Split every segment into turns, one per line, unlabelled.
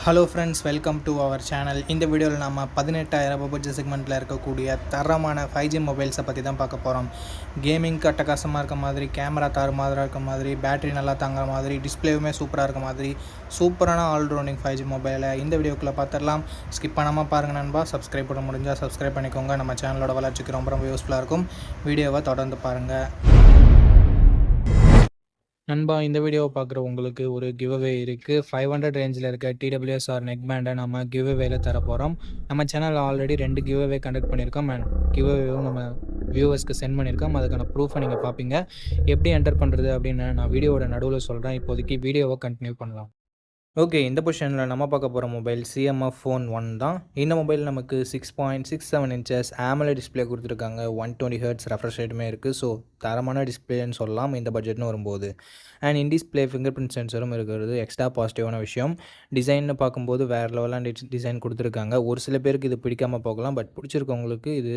Hello friends, welcome to our channel. இந்த வீடியோவில் நம்ம 18,000 பட்ஜெட் செக்மெண்ட்டில் இருக்கக்கூடிய தரமான 5G மொபைல்ஸை பற்றி தான் பார்க்க போகிறோம். கேமிங் அட்டகாசமாக இருக்க மாதிரி, கேமரா தாறுமாறாக இருக்க மாதிரி, பேட்டரி நல்லா தாங்குற மாதிரி, டிஸ்பிளேவுமே சூப்பராக இருக்க மாதிரி சூப்பரான ஆல்ரவுண்டிங் 5G மொபைலை இந்த வீடியோக்குள்ளே பார்த்துடலாம். ஸ்கிப் பண்ணாமல் பாருங்கள் நண்பா. சப்ஸ்கிரைப் பண்ண முடிஞ்சால் சப்ஸ்கிரைப் பண்ணிக்கோங்க. நம்ம சேனலோட வளர்ச்சிக்கு ரொம்ப யூஸ்ஃபுல்லாக இருக்கும். வீடியோவை தொடர்ந்து பாருங்கள் நண்பா. இந்த வீடியோவை பார்க்குற உங்களுக்கு ஒரு கிவ்அவே இருக்குது. 500 ரேஞ்சில் இருக்க TWS நெக் பேண்டை நம்ம கிவ்அவேல தர போகிறோம். நம்ம சேனலில் ஆல்ரெடி 2 கிவ்அவே கண்டக்ட் பண்ணியிருக்கோம் அண்ட் கிவ்அவேவும் நம்ம வியூவர்ஸ்க்கு சென்ட் பண்ணியிருக்கோம். அதுக்கான ப்ரூஃபை நீங்கள் பார்ப்பீங்க. எப்படி என்டர் பண்ணுறது அப்படின்னு நான் வீடியோவோட நடுவில் சொல்கிறேன். இப்போதைக்கு வீடியோவை கண்டினியூ பண்ணலாம். ஓகே, இந்த பொசிஷனில் நம்ம பார்க்க போகிற மொபைல் CMF Phone 1 தான். இந்த மொபைல் நமக்கு 6.67 inches AMOLED டிஸ்பிளே கொடுத்துருக்காங்க. 120 Hz ரெஃப்ரெஷ் ரேட்டுமே இருக்குது. ஸோ தரமான டிஸ்பிளேன்னு சொல்லலாம் இந்த பட்ஜெட்னு வரும்போது. And in display fingerprint சென்சரும் இருக்கிறது எக்ஸ்ட்ரா பாசிட்டிவான விஷயம். டிசைன்னு பார்க்கும்போது வேறு லெவலான டிசைன் கொடுத்துருக்காங்க. ஒரு சில பேருக்கு இது பிடிக்காமல் போகலாம், பட் பிடிச்சிருக்கவங்களுக்கு இது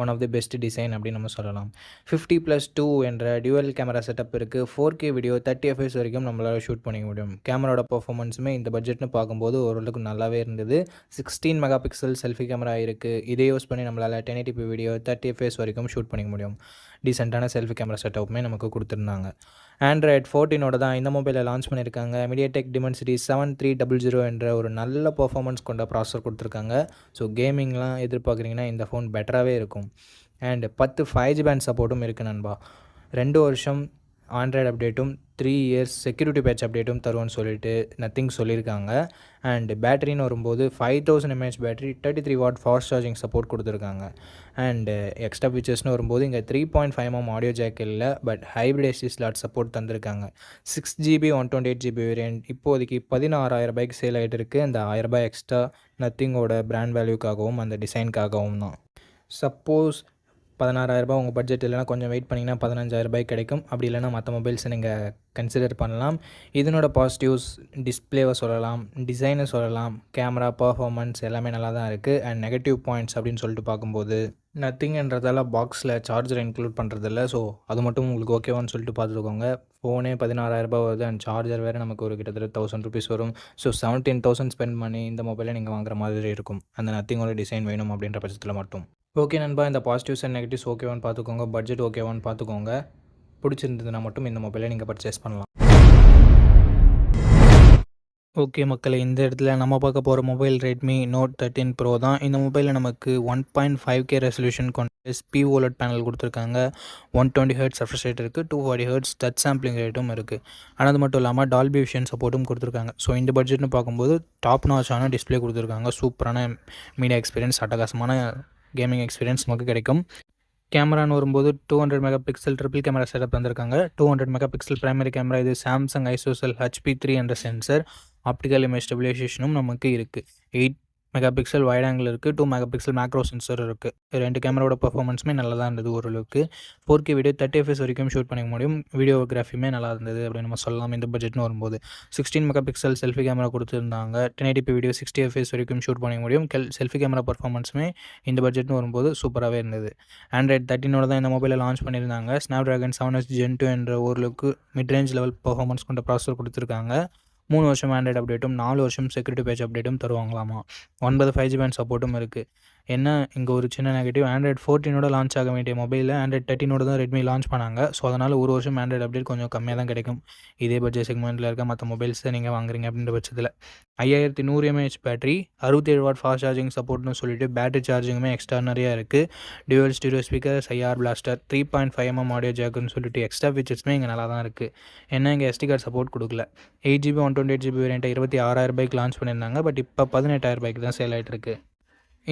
one of the best design அப்படின்னு நம்ம சொல்லலாம். 50+2 என்ற டியூவல் கேமரா செட்டப் இருக்குது. 4K வீடியோ 30 fps வரைக்கும் நம்மளால் ஷூட் பண்ணிக்க முடியும். கேமராவோட பர்ஃபார்மன்ஸுமே இந்த பட்ஜெட்னு பார்க்கும்போது ஓரளவுக்கு நல்லாவே இருந்தது. 16 மெகாபிக்சல் செல்ஃபி கேமரா இருக்குது. இதை யூஸ் பண்ணி நம்மளால் 1080p வீடியோ 30 fps வரைக்கும் ஷூட் பண்ணிக்க முடியும். டீசெண்டான செல்ஃபி கேமரா செட்டப்புமே நமக்கு கொடுத்துருந்தாங்க. Android 14 தான் இந்த மொபைலை லான்ச் பண்ணியிருக்காங்க. MediaTek Dimensity 7300 என்ற ஒரு நல்ல பர்ஃபார்மன்ஸ் கொண்ட ப்ராசஸர் கொடுத்துருக்காங்க. ஸோ கேமிங்லாம் எதிர்பார்க்குறீங்கன்னா இந்த ஃபோன் பெட்டராகவே இருக்கும். அண்ட் 10 5G பேண்ட் சப்போர்ட்டும் இருக்குது நண்பா. 2 வருஷம் ஆண்ட்ராய்டு அப்டேட்டும் 3 years செக்யூரிட்டி பேட்ச் அப்டேட்டும் தருவோன்னு சொல்லிட்டு நத்திங் சொல்லியிருக்காங்க. அண்ட் பேட்டரின்னு வரும்போது 5000 mAh battery 33 watt fast charging support கொடுத்துருக்காங்க. அண்டு எக்ஸ்ட்ரா ஃபீச்சர்ஸ்னு வரும்போது இங்கே 3.5mm ஆடியோ ஜாக் இல்லை, but hybrid SD slot support தந்திருக்காங்க. 6GB 128GB வேரியன்ட் இப்போதைக்கு 16,000 சேல் ஆகிட்டு இருக்குது. அந்த 1000 எக்ஸ்ட்ரா நத்திங்கோட பிராண்ட் வேல்யூக்காகவும் அந்த டிசைனுக்காகவும் தான். சப்போஸ் 16,000 உங்கள் பட்ஜெட் இல்லைனா கொஞ்சம் வெயிட் பண்ணிங்கன்னா 15,000 கிடைக்கும். அப்படி இல்லைனா மற்ற மொபைல்ஸை நீங்கள் கன்சிடர் பண்ணலாம். இதனோட பாசிட்டிவ்ஸ் டிஸ்பிளேவை சொல்லலாம், டிசைனை சொல்லலாம், கேமரா பர்ஃபார்மன்ஸ் எல்லாமே நல்லா தான் இருக்குது. அண்ட் நெகட்டிவ் பாயிண்ட்ஸ் அப்படின்னு சொல்லிட்டு பார்க்கும்போது நத்திங்ன்றதால பாக்ஸில் சார்ஜர் இன்க்ளூட் பண்ணுறதில்ல. ஸோ அது மட்டும் உங்களுக்கு ஓகேவான்னு சொல்லிட்டு பார்த்துக்கோங்க. ஃபோனே 16,000 வருது அண்ட் சார்ஜர் வேறு நமக்கு ஒரு கிட்டத்தட்ட 1000 rupees வரும். ஸோ 17,000 ஸ்பெண்ட் பண்ணி இந்த மொபைலை நீங்கள் வாங்குற மாதிரி இருக்கும். அந்த நத்திங்கோட டிசைன் வேணும் அப்படின்ற பட்சத்தில் மட்டும். ஓகே நண்பா, இந்த பாசிட்டிவ்ஸ் அண்ட் நெகட்டிவ்ஸ் ஓகேவான்னு பார்த்துக்கோங்க. பட்ஜெட் ஓகேவான்னு பார்த்துக்கோங்க. பிடிச்சிருந்ததுன்னா மட்டும் இந்த மொபைலை நீங்கள் பர்ச்சேஸ் பண்ணலாம். ஓகே மக்களே, இந்த இடத்துல நம்ம பார்க்க போகிற மொபைல் Redmi Note 13 Pro தான். இந்த மொபைலில் நமக்கு 1.5K ரெசல்யூஷன் கொண்ட OLED பேனல் கொடுத்துருக்காங்க. 120 Hz ரெஃப்ரெஷ் ரேட் இருக்குது. 240 Hz டச் சாம்பிளிங் ரேட்டும் இருக்குது. ஆனால் அது மட்டும் இல்லாமல் டால்பி விஷன் சப்போர்ட்டும் கொடுத்துருக்காங்க. ஸோ இந்த பட்ஜெட்னு பார்க்கும்போது டாப் நாச்சான டிஸ்பிளே கொடுத்துருக்காங்க. சூப்பரான மீடியா எக்ஸ்பீரியன்ஸ், அட்டகாசமான கேமிங் எக்ஸ்பீரியன்ஸ் நமக்கு கிடைக்கும். கேமரான்னு வரும்போது 200 மெகாபிக்சல் ட்ரிபிள் கேமரா செட்டப் வந்திருக்காங்க. 200 மெகாபிக்சல் பிரைமரி கேமரா, இது சாம்சங் ஐசோசெல் HP3 என்ற சென்சர். ஆப்டிக்கல் இமேஜ் ஸ்டெபிலைசேஷனும் நமக்கு இருக்குது. 8 மெகாபிக்சல் வைட் ஆங்கிள் இருக்குது. 2 மெகாபிக்சல் மேக்ரோ சென்சர் இருக்குது. 2 கேமராவோட பர்ஃபார்மன்ஸுமே நல்லா தான் இருந்தது ஓரளவுக்கு. 4K வீடியோ 30 fps வரைக்கும் ஷூட் பண்ணிக்க முடியும். வீடியோகிராஃபியுமே நல்லா இருந்தது அப்படின்னு நம்ம சொல்லலாம் இந்த பட்ஜெட்னு வரும்போது. 16 மெகாபிக்சல் செல்ஃபி கேமரா கொடுத்துருந்தாங்க. 1080p வீடியோ 60 fps வரைக்கும் ஷூட் பண்ணிக்க முடியும். செல்ஃபி கேமரா பர்ஃபார்மன்ஸுமே இந்த பட்ஜெட்னு வரும்போது சூப்பராகவே இருந்தது. Android 13 தான் இந்த மொபைலை லான்ச் பண்ணியிருந்தாங்க. Snapdragon 7X Gen 2 என்ற ஓரளவுக்கு மிட்ரேஞ்ச் லெவல் பர்ஃபார்மன்ஸ் கொண்ட ப்ராசஸர் கொடுத்துருக்காங்க. 3 வருஷம் ஆண்ட்ராய்டு அப்டேட்டும் 4 வருஷம் செக்யூரிட்டி பேட்ச் அப்டேட்டும் தருவாங்களாமா. 9 5G பேண்ட் சப்போர்ட்டும் இருக்குது. என்ன இங்கே ஒரு சின்ன நெகட்டிவ், Android 14 லான்ச் ஆக வேண்டிய மொபைலில் Android 13 தான் Redmi லான்ச் பண்ணாங்க. ஸோ அதனால் ஒரு வருஷம் ஆண்ட்ராய்டு அப்டேட் கொஞ்சம் கம்மியாக தான் கிடைக்கும். இதே பட்ஜெட் செக்மெண்ட்டில் இருக்க மற்ற மொபைல்ஸை நீங்கள் வாங்குறீங்க அப்படின்ற பட்சத்தில் 5100 mAh battery, 67 watt fast charging சப்போர்ட்னு சொல்லிட்டு பேட்டரி சார்ஜிங்குமே எக்ஸ்ட்ரானரியாக இருக்குது. Dual stereo speaker, IR blaster, 3.5mm audio ஜாக்குன்னு சொல்லிட்டு எக்ஸ்ட்ரா ஃபீச்சர்ஸுமே இங்கே நல்லா தான் இருக்குது. என்ன இங்கே SD கார்டு சப்போர்ட் கொடுக்கல. 8GB 128GB வேரியண்ட்டை 26,000 லான்ச் பண்ணியிருந்தாங்க. பட் இப்போ 18,000 தான் சேல் ஆகிட்டு இருக்குது.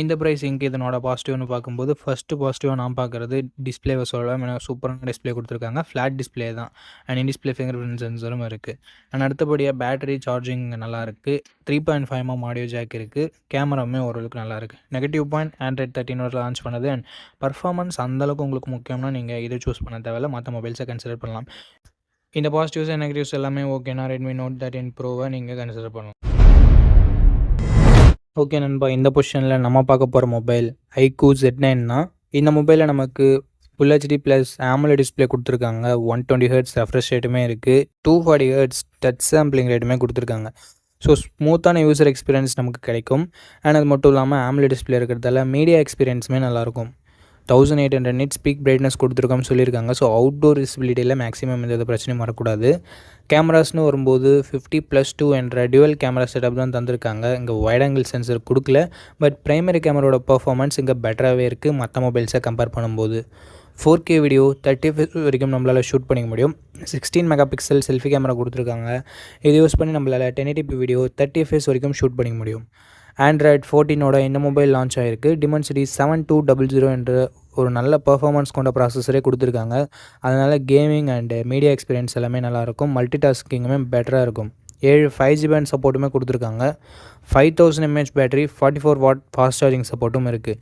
இந்த ப்ரைஸிங்க்கு இதனோட பாசிட்டிவ்னு பார்க்கும்போது ஃபஸ்ட்டு பாசிட்டிவாக நான் பார்க்குறது டிஸ்பிளேவை சொல்லலாம். ஏன்னா சூப்பரான டிஸ்பிளே கொடுத்துருக்காங்க. ஃப்ளாட் டிஸ்பிளே தான். And in display fingerprint சென்சரும் இருக்குது. அண்ட் அடுத்தபடியாக பேட்டரி சார்ஜிங் நல்லா இருக்குது. 3.5mm ஆடியோ ஜாக் இருக்குது. கேமராவுமே ஓரளவுக்கு நல்லா இருக்குது. நெகட்டிவ் பாயிண்ட், Android 13 லான்ச் பண்ணது அண்ட் பர்ஃபார்மன்ஸ் அந்தளவுக்கு உங்களுக்கு முக்கியம்னா நீங்கள் இதை சூஸ் பண்ண தேவையில்ல, மற்ற மொபைல்ஸை கன்சிடர் பண்ணலாம். இந்த பாசிட்டிவ்ஸ் அண்ட் நெகட்டிவ்ஸ் எல்லாமே ஓகேனா Redmi Note 13 Proவை நீங்கள் கன்சிடர் பண்ணலாம். ஓகே நண்பா, இந்த பொசிஷனில் நம்ம பார்க்க போகிற மொபைல் iQOO Z9 தான். இந்த மொபைலில் நமக்கு Full HD + AMOLED டிஸ்பிளே கொடுத்துருக்காங்க. 120 Hz ரெஃப்ரெஷ் ரேட்டுமே இருக்குது. 240 Hz டச் சாம்பிளிங் ரேட்டுமே கொடுத்துருக்காங்க. ஸோ ஸ்மூத்தான யூசர் எக்ஸ்பீரியன்ஸ் நமக்கு கிடைக்கும். அண்ட் அது மட்டும் இல்லாமல் AMOLED டிஸ்பிளே இருக்கிறதால மீடியா எக்ஸ்பீரியன்ஸுமே நல்லாயிருக்கும். 1800 nits பீக் பிரைட்னஸ் கொடுத்துருக்கோம்னு சொல்லியிருக்காங்க. ஸோ அவுட்டோர் விசிபிலிட்டியில் மேக்ஸிமம் எந்த பிரச்சனையும் வரக்கூடாது. கேமராஸ்னு வரும்போது 50+2 என்ற டியூவல் கேமரா செட்டப் தான் தந்திருக்காங்க. இங்கே வைட் ஆங்கிள் சென்சர் கொடுக்கல. பட் பிரைமரி கேமராவோட பர்ஃபார்மன்ஸ் இங்கே பெட்டராகவே இருக்குது மற்ற மொபைல்ஸை கம்பேர் பண்ணும்போது. 4K வீடியோ 30 fps வரைக்கும் நம்மளால் ஷூட் பண்ணிக்க முடியும். 16 மெகா பிக்சல் செல்ஃபி கேமரா கொடுத்துருக்காங்க. இது யூஸ் பண்ணி நம்மளால் 1080p வீடியோ 30 fps வரைக்கும் ஷூட் பண்ணிக்க முடியும். Android 14ஓட இந்த மொபைல் லான்ச் ஆகிருக்கு. Dimensity 7200 என்ற ஒரு நல்ல பர்ஃபார்மன்ஸ் கொண்ட ப்ராசஸரே கொடுத்துருக்காங்க. அதனால் கேமிங் அண்டு மீடியா எக்ஸ்பீரியன்ஸ் எல்லாமே நல்லாயிருக்கும். மல்டி டாஸ்கிங்குமே பெட்டராக இருக்கும். 7 5G பேண்ட் சப்போர்ட்டுமே கொடுத்துருக்காங்க. 5000 mAh battery, 44 what fast charging சப்போர்ட்டும் இருக்குது.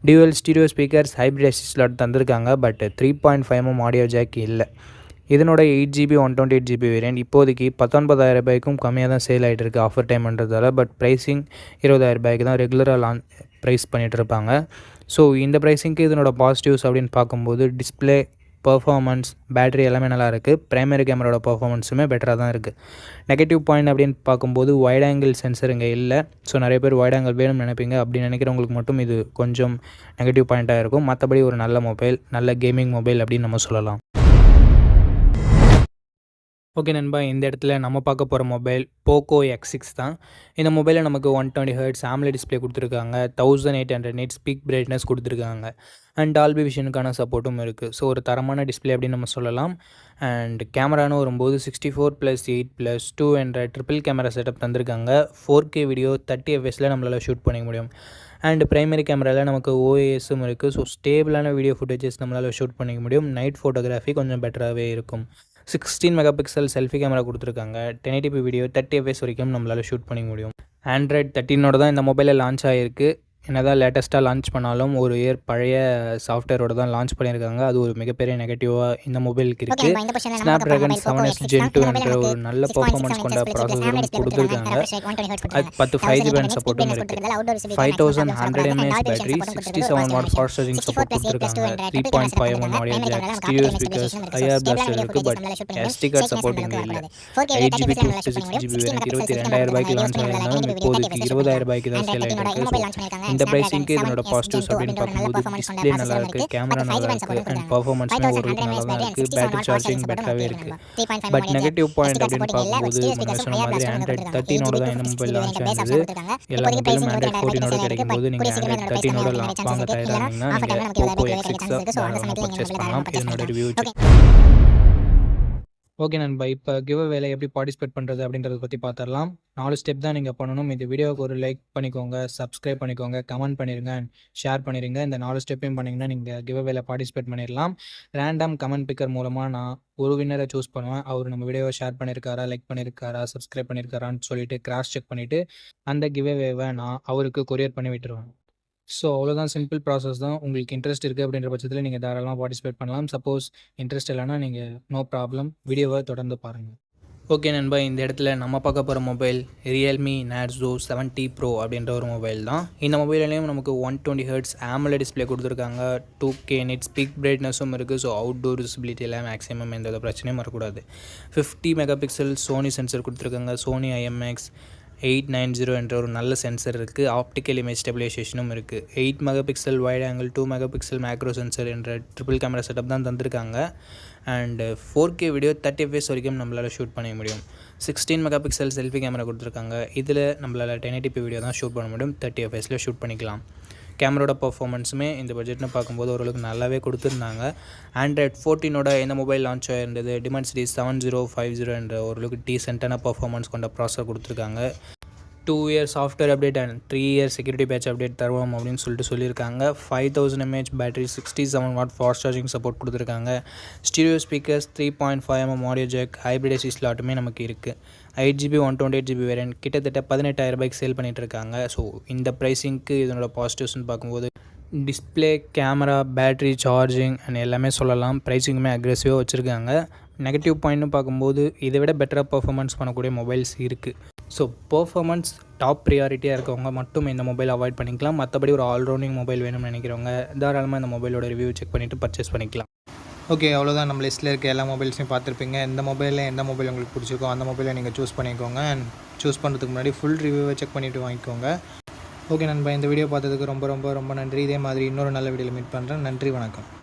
Dual stereo speakers, hybrid AC slot தந்திருக்காங்க. பட் 3.5mm ஆடியோ ஜாக் இல்லை. இதனோட 8GB 128GB வேரியன்ட் இப்போதைக்கு 19,000 ரூபாய்க்கும் கம்மியாக தான் சேல் ஆகிட்டு இருக்குது ஆஃபர் டைம்ன்றதால. பட் ப்ரைஸிங் 20,000 ரூபாய்க்கு தான் ரெகுலராக ப்ரைஸ் பண்ணிகிட்டு இருப்பாங்க. ஸோ இந்த ப்ரைஸிங்க்கு இதனோட பாசிட்டிவ்ஸ் அப்படின்னு பார்க்கும்போது டிஸ்பிளே, பர்ஃபார்மன்ஸ், பேட்டரி எல்லாமே நல்லா இருக்குது. பிரைமரி கேமராவோட பர்ஃபார்மன்ஸுமே பெட்டராக தான் இருக்குது. நெகட்டிவ் பாயிண்ட் அப்படின்னு பார்க்கும்போது வைட் ஆங்கிள் சென்சர் இங்கே இல்லை. ஸோ நிறைய பேர் வைட் ஆங்கிள் வேணும்னு நினைப்பீங்க. அப்படி நினைக்கிறவங்களுக்கு மட்டும் இது கொஞ்சம் நெகட்டிவ் பாயிண்ட்டாக இருக்கும். மற்றபடி ஒரு நல்ல மொபைல், நல்ல கேமிங் மொபைல் அப்படின்னு நம்ம சொல்லலாம். ஓகே நண்பா, இந்த இடத்துல நம்ம பார்க்க போகிற மொபைல் போக்கோ X6 தான். இந்த மொபைலில் நமக்கு 120 Hz AMOLED டிஸ்பிளே கொடுத்துருக்காங்க. 1800 nits பீக் பிரைட்னஸ் கொடுத்துருக்காங்க. அண்ட் டால்பி விஷனுக்கான சப்போர்ட்டும் இருக்குது. ஸோ ஒரு தரமான டிஸ்பிளே அப்படின்னு நம்ம சொல்லலாம். அண்ட் கேமரான்னு வரும்போது 64+8+2 என்ற ட்ரிபிள் கேமரா செட்டப் தந்திருக்காங்க. 4K வீடியோ 30 fps நம்மளால் ஷூட் பண்ணிக்க முடியும். அண்ட் பிரைமரி கேமராவில் நமக்கு OISம் இருக்குது. ஸோ ஸ்டேபிளான வீடியோ ஃபுட்டேஜஸ் நம்மளால் ஷூட் பண்ணிக்க முடியும். நைட் ஃபோட்டோகிராஃபி கொஞ்சம் பெட்டராகவே இருக்கும். 16 மெகா பிக்சல் செல்ஃபி கேமரா கொடுத்துருக்காங்க. 1080p வீடியோ 30 fps வரைக்கும் நம்மளால் ஷூட் பண்ணிக்க முடியும். Android 13ஓட தான் இந்த மொபைலில் லான்ச் ஆகிருக்கு. என்னதான் லேட்டஸ்ட்டாக லான்ச் பண்ணாலும் ஒரு இயர் பழைய சாஃப்ட்வேரோட தான் லான்ச் பண்ணியிருக்காங்க. அது ஒரு மிகப்பெரிய நெகட்டிவாக இந்த மொபைலுக்கு இருக்குது. Snapdragon 7s Gen 2 என்ற ஒரு நல்ல பர்ஃபார்மன்ஸ் கொண்ட ப்ராசஸரும் கொடுத்துருக்காங்க. அது 10 5G பேண்ட் சப்போர்ட்டும் இருக்குது. 5100 mAh battery, 67 watt fast charging support கொடுத்துருக்காங்க. 3.5mm audio jack, stereo speakers, IR blaster இருக்குது. பட் SD கார்டு சப்போர்ட் இங்கே இல்லை. 8GB 256GB வேரியன்ட் 22,000 ரூபாய்க்கு லான்ச் ஆகிருந்தாலும் இப்போதைக்கு 20,000 ரூபாய்க்கு தான் சேல் ஆகிருக்கு. இந்த ப்ரைஸிங்க்கு இதனோட பாசிட்டிவ்ஸ் அப்படின்னு பார்க்கும்போது டிஸ்பிளே நல்லா இருக்குது, கேமரா நல்லா இருக்குது, அண்ட் பர்ஃபார்மன்ஸ்மே ஓரளவுக்கு நல்லா தான் இருக்குது. பேட்டரி சார்ஜிங் பெட்டராகவே இருக்குது. பட் நெகட்டிவ் பாயிண்ட் அப்படின்னு பார்க்கும்போது நம்ம சொன்ன மாதிரி Android 13ஓட தான் இந்த மொபைல் லான்ச் ஆனது. எல்லா மொபைலும் Android 14ஓட கிடைக்கும்போது நீங்கள் Android 13ஓட வாங்க தயாரானீங்கன்னா நீங்கள் போக்கோ X6 தாராளமாக பர்ச்சேஸ் பண்ணலாம். இதனோட ரிவ்யூ. ஓகே நண்பா, இப்போ கிவ் அவேல எப்படி பார்ட்டிசிபேட் பண்ணுறது அப்படின்றத பற்றி பார்த்துடலாம். 4 ஸ்டெப் தான் நீங்கள் பண்ணணும். இந்த வீடியோவுக்கு ஒரு லைக் பண்ணிக்கோங்க, சப்ஸ்கிரைப் பண்ணிக்கோங்க, கமெண்ட் பண்ணிடுங்க, அண்ட் ஷேர் பண்ணிடுங்க. இந்த 4 ஸ்டெப்பையும் பண்ணிங்கன்னா நீங்கள் கிவ் அவேல பார்ட்டிசிபேட் பண்ணிடலாம். ரேண்டம் கமெண்ட் பிக்கர் மூலமாக நான் ஒரு வின்னரை சூஸ் பண்ணுவேன். அவர் நம்ம வீடியோவை ஷேர் பண்ணியிருக்காரா, லைக் பண்ணியிருக்காரா, சப்ஸ்கிரைப் பண்ணியிருக்காரான்னு சொல்லிட்டு கிராஸ் செக் பண்ணிவிட்டு அந்த கிவ் அவேவை நான் அவருக்கு கொரியர் பண்ணி விட்டுருவேன். ஸோ அவ்வளோதான், சிம்பிள் ப்ராசஸ் தான். உங்களுக்கு இன்ட்ரெஸ்ட் இருக்குது அப்படின்ற பட்சத்தில் நீங்கள் தாராளமாக பார்ட்டிசிபேட் பண்ணலாம். சப்போஸ் இன்ட்ரெஸ்ட் இல்லைன்னா நீங்கள் நோ ப்ராப்ளம், வீடியோவை தொடர்ந்து பாருங்கள். ஓகே நண்பா, இந்த இடத்துல நம்ம பார்க்க போகிற மொபைல் Realme Narzo 70 Pro அப்படின்ற ஒரு மொபைல் தான். இந்த மொபைல்லையும் நமக்கு 120 Hz AMOLED டிஸ்பிளே கொடுத்துருக்காங்க. 2K nits பீக் பிரைட்னஸும் இருக்குது. ஸோ அவுட்டோர் விசிபிலிட்டியில் மேக்ஸிமம் எந்த பிரச்சனையும் வரக்கூடாது. 50 மெகா பிக்சல் சோனி சென்சர் கொடுத்துருக்காங்க. சோனி IMX 890 என்ற ஒரு நல்ல சென்சர் இருக்குது. ஆப்டிக்கல் இமேஜ் ஸ்டெபிலைசேஷனும் இருக்குது. 8 mega pixel wide angle, 2 mega pixel macro sensor என்ற ட்ரிபிள் கேமரா செட்டப் தான் தந்திருக்காங்க. அண்டு 4K வீடியோ 30 fps வரைக்கும் நம்மளால் ஷூட் பண்ணிக்க முடியும். 16 மெகா பிக்சல் செல்ஃபி கேமரா கொடுத்துருக்காங்க. இதில் நம்மளால் 1080p வீடியோ தான் ஷூட் பண்ண முடியும். 30 fps ஷூட் பண்ணிக்கலாம். கேமரோட பர்ஃபார்மன்ஸுமே இந்த பட்ஜெட்னு பார்க்கும்போது ஓரளவுக்கு நல்லாவே கொடுத்துருந்தாங்க. Android 14ஓட இந்த மொபைல் லான்ச் ஆகிருந்தது. Dimensity 7050 என்ற ஓரளவுக்கு டீசென்ட்டான பர்ஃபார்மன்ஸ் கொண்ட ப்ராசஸர் கொடுத்துருக்காங்க. 2 year software update and 3 year security patch update தருவோம் அப்படின்னு சொல்லியிருக்காங்க. 5000 mAh battery, 67 watt fast charging support கொடுத்துருக்காங்க. Stereo speakers, 3.5mm audio jack, hybrid AC ஸ்லாட்டுமே நமக்கு இருக்குது. 8GB 128GB வேரியன்ட் கிட்டத்தட்ட 18,000 ரூபாய்க்கு சேல் பண்ணிகிட்டு இருக்காங்க. ஸோ இந்த ப்ரைஸிங்க்கு இதனோட பாசிட்டிவ்ஸ்னு பார்க்கும்போது display, camera, battery, charging and எல்லாமே சொல்லலாம். ப்ரைஸிங்குமே அக்ரெசிவாக வச்சுருக்காங்க. நெகட்டிவ் பாயிண்ட்னு பார்க்கும்போது இதை விட பெட்டராக பர்ஃபார்மன்ஸ் பண்ணக்கூடிய மொபைல்ஸ் இருக்குது. ஸோ பர்ஃபார்மன்ஸ் டாப் ப்ரியாரிட்டியாக இருக்கவங்க மட்டும் இந்த மொபைல் அவாய்ட் பண்ணிக்கலாம். மற்றபடி ஒரு ஆல்ரவுண்டிங் மொபைல் வேணும்னு நினைக்கிறவங்க தாராளமாக இந்த மொபைலோட ரிவ்யூ செக் பண்ணிவிட்டு பர்ச்சேஸ் பண்ணிக்கலாம். ஓகே, அவ்வளோதான். நம்ம லிஸ்ட்டில் இருக்க எல்லா மொபைல்ஸையும் பார்த்துருப்பீங்க. எந்த மொபைலில் எந்த மொபைல் உங்களுக்கு பிடிச்சிருக்கோ அந்த மொபைலை நீங்கள் சூஸ் பண்ணிக்கோங்க. அண்ட் சூஸ் பண்ணுறதுக்கு முன்னாடி ஃபுல் ரிவ்யூவை செக் பண்ணிவிட்டு வாங்கிக்கோங்க. ஓகே நண்பா, இந்த வீடியோ பார்த்ததுக்கு ரொம்ப ரொம்ப ரொம்ப நன்றி. இதே மாதிரி இன்னொரு நல்ல வீடியோவில் மீட் பண்ணுறேன். நன்றி, வணக்கம்.